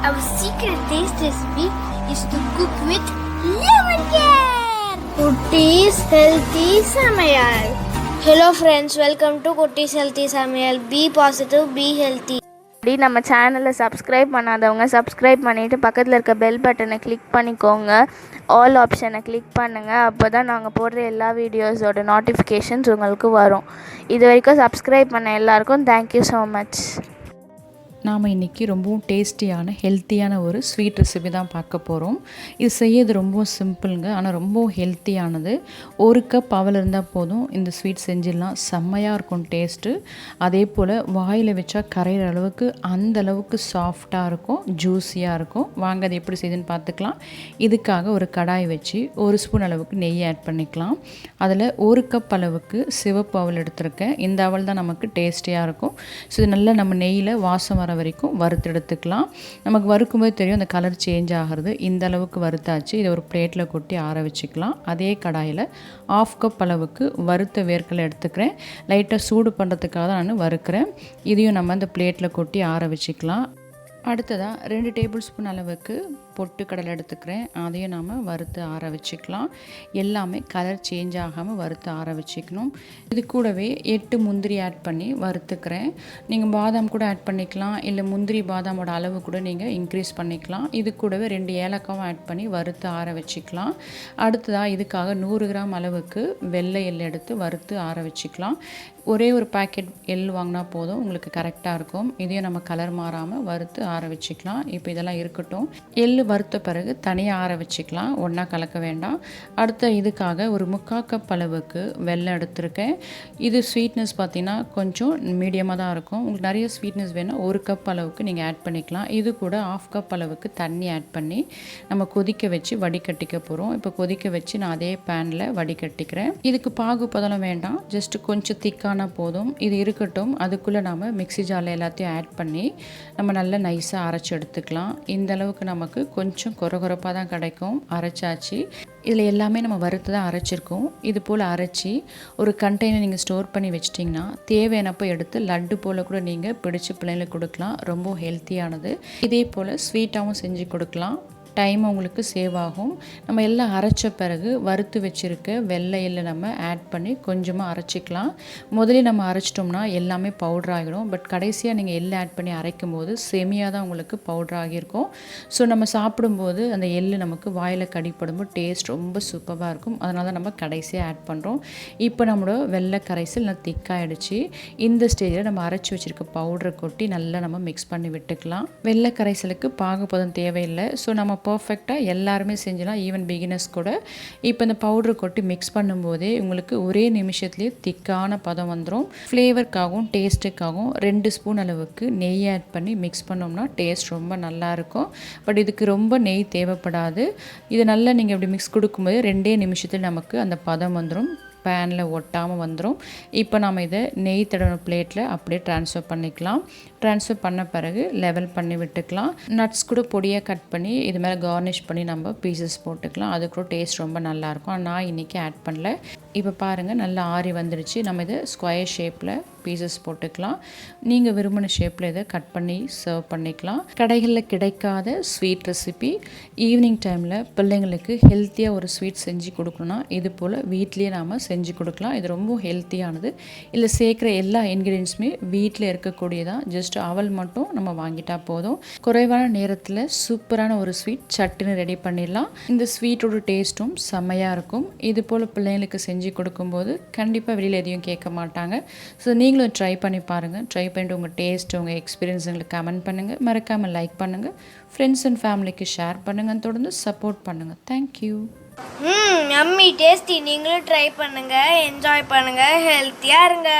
Our secret taste recipe is to cook with lemon care. Kutties Healthy Samayal. Hello friends, welcome to Kutties Healthy Samayal. Be positive, be healthy. நம்ம சேனலை subscribe பண்ணாதவங்க subscribe பண்ணிவிட்டு பக்கத்தில் இருக்க bell பட்டனை click பண்ணிக்கோங்க. All ஆப்ஷனை click பண்ணுங்கள். அப்போ தான் நாங்கள் போடுற எல்லா வீடியோஸோட நோட்டிஃபிகேஷன்ஸ் உங்களுக்கு வரும். இது வரைக்கும் சப்ஸ்கிரைப் பண்ண எல்லாருக்கும் தேங்க்யூ ஸோ மச். நாம் இன்றைக்கி ரொம்பவும் டேஸ்டியான ஹெல்த்தியான ஒரு ஸ்வீட் ரெசிபி தான் பார்க்க போகிறோம். இது செய்யறது ரொம்பவும் சிம்பிளுங்க, ஆனால் ரொம்பவும் ஹெல்த்தியானது. ஒரு கப் அவல் இருந்தால் போதும் இந்த ஸ்வீட் செஞ்சிடலாம். செம்மையாக இருக்கும் டேஸ்ட்டு. அதே போல் வாயில் வச்சா கரையிற அளவுக்கு அந்த அளவுக்கு சாஃப்டாக இருக்கும், ஜூஸியாக இருக்கும். வாங்க அது எப்படி செய்யுதுன்னு பார்த்துக்கலாம். இதுக்காக ஒரு கடாய் வச்சு ஒரு ஸ்பூன் அளவுக்கு நெய் ஆட் பண்ணிக்கலாம். அதில் ஒரு கப் அளவுக்கு சிவப்பு அவல் எடுத்திருக்கேன். இந்த அவல் தான் நமக்கு டேஸ்டியாக இருக்கும். ஸோ இது நல்லா நம்ம நெய்யில் வாசம் வர வரைக்கும் வறுத்து எடுத்துக்கலாம். நமக்கு வறுக்கும்போது தெரியும் அந்த கலர் சேஞ்ச் ஆகிறது. இந்த அளவுக்கு வறுத்தாச்சு. இதை ஒரு பிளேட்டில் கொட்டி ஆற வச்சுக்கலாம். அதே கடாயில் 1/2 கப் அளவுக்கு வறுத்த வேர்க்கடலை எடுத்துக்கிறேன். லைட்டாக சூடு பண்ணுறதுக்காக தான் நான் வறுக்கிறேன். இதையும் நம்ம அந்த பிளேட்டில் கொட்டி ஆற வச்சுக்கலாம். அடுத்ததாக 2 டேபிள் ஸ்பூன் அளவுக்கு பொட்டுக்கடலை எடுத்துக்கிறேன். அதையும் நாம் வறுத்து ஆற வச்சுக்கலாம். எல்லாமே கலர் சேஞ்ச் ஆகாமல் வறுத்து ஆற வச்சுக்கணும். இது கூடவே 8 முந்திரி ஆட் பண்ணி வறுத்துக்கிறேன். நீங்கள் பாதாம் கூட ஆட் பண்ணிக்கலாம், இல்லை முந்திரி பாதாமோட அளவு கூட நீங்கள் இன்க்ரீஸ் பண்ணிக்கலாம். இது கூடவே 2 ஏலக்காவும் ஆட் பண்ணி வறுத்து ஆற வச்சுக்கலாம். அடுத்ததாக இதுக்காக 100 கிராம் அளவுக்கு வெள்ளை எள் எடுத்து வறுத்து ஆற வச்சுக்கலாம். ஒரே ஒரு பேக்கெட் எள் வாங்கினா போதும், உங்களுக்கு கரெக்டாக இருக்கும். இதையும் நம்ம கலர் மாறாமல் வறுத்து ஆற வச்சுக்கலாம். இப்போ இதெல்லாம் இருக்கட்டும். எள் வறுத்த பிறகு தனியாக ஆற வச்சுக்கலாம், ஒன்றா கலக்க வேண்டாம். அடுத்த இதுக்காக ஒரு 3/4 கப் அளவுக்கு வெல்லம் எடுத்திருக்கேன். இது ஸ்வீட்னஸ் பார்த்திங்கன்னா கொஞ்சம் மீடியமாக தான் இருக்கும். உங்களுக்கு நிறைய ஸ்வீட்னஸ் வேணும், 1 கப் அளவுக்கு நீங்கள் ஆட் பண்ணிக்கலாம். இது கூட 1/2 கப் அளவுக்கு தண்ணி ஆட் பண்ணி நம்ம கொதிக்க வச்சு வடிகட்டிக்க போகிறோம். இப்போ கொதிக்க வச்சு நான் அதே பேனில் வடிகட்டிக்கிறேன். இதுக்கு பாகு பதம் வேண்டாம், ஜஸ்ட் கொஞ்சம் திக்கான போதும். இது இருக்கட்டும். அதுக்குள்ளே நாம் மிக்ஸி ஜாரில் எல்லாத்தையும் ஆட் பண்ணி நம்ம நல்லா நைஸாக அரைச்சி எடுத்துக்கலாம். இந்த அளவுக்கு நமக்கு கொஞ்சம் கொரகொரப்பாக தான் கிடைக்கும். அரைச்சாச்சு. இதில் எல்லாமே நம்ம வறுத்து தான் அரைச்சிருக்கோம். இது போல் அரைச்சி ஒரு கண்டெய்னர் நீங்கள் ஸ்டோர் பண்ணி வச்சிட்டிங்கன்னா தேவையானப்போ எடுத்து லட்டு போல் கூட நீங்கள் பிடிச்சி பிள்ளைங்களுக்கு கொடுக்கலாம். ரொம்ப ஹெல்த்தியானது. இதே போல் ஸ்வீட்டாகவும் செஞ்சு கொடுக்கலாம். டைம் உங்களுக்கு சேவ் ஆகும். நம்ம எல்லாம் அரைச்ச பிறகு வறுத்து வச்சுருக்க வெள்ளை எள்ளை நம்ம ஆட் பண்ணி கொஞ்சமாக அரைச்சிக்கலாம். முதல்ல நம்ம அரைச்சிட்டோம்னா எல்லாமே பவுடர் ஆகிடும். பட் கடைசியாக நீங்கள் எள்ளை ஆட் பண்ணி அரைக்கும் போது செமியாக தான் உங்களுக்கு பவுடர் ஆகியிருக்கும். ஸோ நம்ம சாப்பிடும்போது அந்த எள்ளு நமக்கு வாயில் கடிப்படும்போது டேஸ்ட் ரொம்ப சூப்பராக இருக்கும். அதனால தான் நம்ம கடைசியாக ஆட் பண்ணுறோம். இப்போ நம்மளோட வெள்ளை கரைசல் நல்லா திக்காயிடுச்சு. இந்த ஸ்டேஜில் நம்ம அரைச்சி வச்சுருக்க பவுடரை கொட்டி நல்லா நம்ம மிக்ஸ் பண்ணி விட்டுக்கலாம். வெள்ளை கரைசலுக்கு பாகுபதம் தேவையில்லை. ஸோ நம்ம பர்ஃபெக்டாக எல்லாருமே செஞ்சலாம், ஈவன் பிகினர்ஸ் கூட. இப்போ இந்த பவுடரை கொட்டி மிக்ஸ் பண்ணும்போதே உங்களுக்கு ஒரே நிமிஷத்துலேயே திக்கான பதம் வந்துடும். ஃப்ளேவருக்காகவும் டேஸ்ட்டுக்காகவும் 2 ஸ்பூன் அளவுக்கு நெய் ஆட் பண்ணி மிக்ஸ் பண்ணோம்னா டேஸ்ட் ரொம்ப நல்லாயிருக்கும். பட் இதுக்கு ரொம்ப நெய் தேவைப்படாது. இது நல்லா நீங்கள் இப்படி மிக்ஸ் கொடுக்கும்போது 2 நிமிஷத்தில் நமக்கு அந்த பதம் வந்துடும், பேனில் ஒட்டாமல் வந்துடும். இப்போ நம்ம இதை நெய் தடவின பிளேட்டில் அப்படியே ட்ரான்ஸ்ஃபர் பண்ணிக்கலாம். ட்ரான்ஸ்ஃபர் பண்ண பிறகு லெவல் பண்ணி விட்டுக்கலாம். நட்ஸ் கூட பொடியாக கட் பண்ணி இது மேலே கார்னிஷ் பண்ணி நம்ம பீசஸ் போட்டுக்கலாம். அது கூட டேஸ்ட் ரொம்ப நல்லாயிருக்கும். நான் இன்றைக்கி ஆட் பண்ணல. இப்போ பாருங்கள் நல்லா ஆறி வந்துடுச்சு. நம்ம இதை ஸ்கொயர் ஷேப்பில் பீசஸ் போட்டுக்கலாம். நீங்கள் விரும்பின ஷேப்பில் இதை கட் பண்ணி சர்வ் பண்ணிக்கலாம். கடைகளில் கிடைக்காத ஸ்வீட் ரெசிபி ஈவினிங் டைமில் பிள்ளைங்களுக்கு ஹெல்த்தியாக ஒரு ஸ்வீட் செஞ்சு கொடுக்கணுன்னா இது போல் வீட்லேயே நாம் செஞ்சு கொடுக்கலாம். இது ரொம்ப ஹெல்த்தியானது. இல்லை சேர்க்குற எல்லா இன்க்ரீடியன்ஸுமே வீட்டில் இருக்கக்கூடியதான். ஜஸ்ட் அவல் மட்டும் நம்ம வாங்கிட்டா போதும். குறைவான நேரத்தில் சூப்பரான ஒரு ஸ்வீட் சட்டுன்னு ரெடி பண்ணிடலாம். இந்த ஸ்வீட்டோட டேஸ்ட்டும் செம்மையாக இருக்கும். இது போல் பிள்ளைங்களுக்கு செஞ்சு கொடுக்கும்போது கண்டிப்பாக வெளியில் எதையும் கேட்க மாட்டாங்க. ஸோ நீங்களும் ட்ரை பண்ணி பாருங்கள். ட்ரை பண்ணிட்டு உங்கள் டேஸ்ட், உங்கள் எக்ஸ்பீரியன்ஸ் எங்களுக்கு கமெண்ட் பண்ணுங்கள். மறக்காமல் லைக் பண்ணுங்கள். ஃப்ரெண்ட்ஸ் அண்ட் ஃபேமிலிக்கு ஷேர் பண்ணுங்கள். தொடர்ந்து சப்போர்ட் பண்ணுங்கள். தேங்க்யூ. Yummy tasty. நீங்களும் ட்ரை பண்ணுங்கள், என்ஜாய் பண்ணுங்கள், ஹெல்த்தியாக இருங்க.